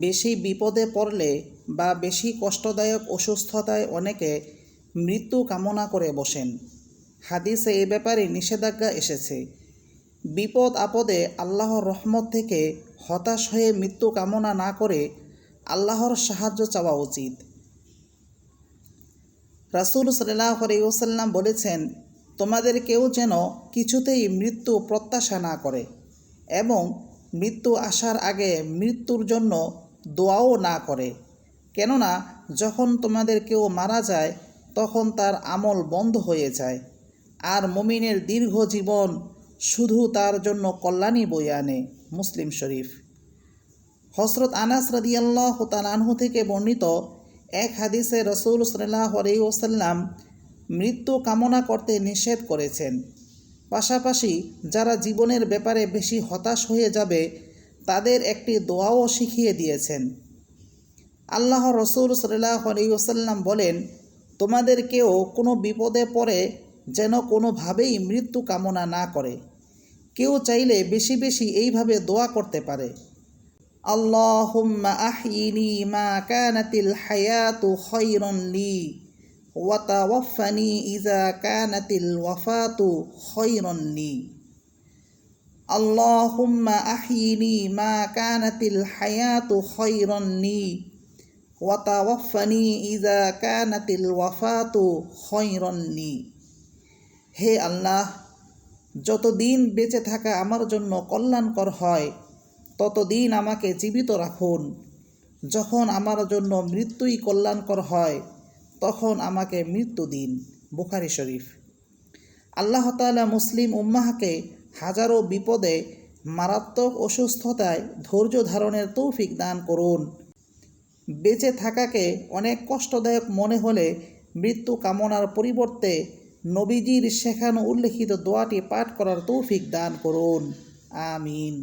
বেশি বিপদে পড়লে বা বেশি কষ্টদায়ক অসুস্থতায় অনেকে মৃত্যু কামনা করে বসেন। হাদিসে এ ব্যাপারে নিষেধাজ্ঞা এসেছে। বিপদ আপদে আল্লাহর রহমত থেকে হতাশ হয়ে মৃত্যু কামনা না করে আল্লাহর সাহায্য চাওয়া উচিত। রাসূল সাল্লাল্লাহু আলাইহি ওয়াসাল্লাম বলেছেন, তোমাদের কেউ যেন কিছুতেই মৃত্যু প্রত্যাশা না করে এবং মৃত্যু আসার আগে মৃত্যুর জন্য দোয়াও না করে। কেননা যখন তোমাদের কেউ মারা যায় তখন তার আমল বন্ধ হয়ে যায়, আর মুমিনের দীর্ঘ জীবন শুধু তার জন্য কল্যাণই বয়ে আনে। মুসলিম শরীফ। হযরত আনাস রাদিয়াল্লাহু তাআলা আনহু থেকে বর্ণিত এক হাদিসে রাসূল সাল্লাল্লাহু আলাইহি ওয়াসাল্লাম মৃত্যু কামনা করতে নিষেধ করেছেন। পাশাপাশি যারা জীবনের ব্যাপারে বেশি হতাশ হয়ে যাবে তাদের একটি দোয়াও শিখিয়ে দিয়েছেন। আল্লাহ রাসূল সাল্লাল্লাহু আলাইহি ওয়াসাল্লাম বলেন, তোমাদের কেউ কোনো বিপদে পড়ে যেন কোনোভাবেই মৃত্যু কামনা না করে। কেউ চাইলে বেশি বেশি এইভাবে দোয়া করতে পারে, আল্লাহুম্মা আহয়িনি মা কানাতিল হায়াতু খায়রান লি ওয়া তাওয়াফানি ইযা কানাতিল ওয়াফাতু খায়রান লি। আল্লাহুম্মা আহয়িনি মা কানাতিল হায়াতু খায়রান লি ওয়া তাওয়াফানি ইযা কানাতিল ওয়াফাতু খায়রান লি। হে আল্লাহ, যতদিন বেঁচে থাকা আমার জন্য কল্যাণকর হয় ততদিন আমাকে জীবিত রাখুন। যখন আমার জন্য মৃত্যুই কল্যাণকর হয় তখন আমাকে মৃত্যু দিন। বুখারী শরীফ। আল্লাহ তাআলা মুসলিম উম্মাহকে হাজারো বিপদে, মারাত্মক অসুস্থতায় ধৈর্য ধারণের তৌফিক দান করুন। বেঁচে থাকাকে অনেক কষ্টদায়ক মনে হলে মৃত্যু কামনার পরিবর্তে নবীজির শেখানো উল্লেখিত দোয়াটি পাঠ করার তৌফিক দান করুন। আমিন।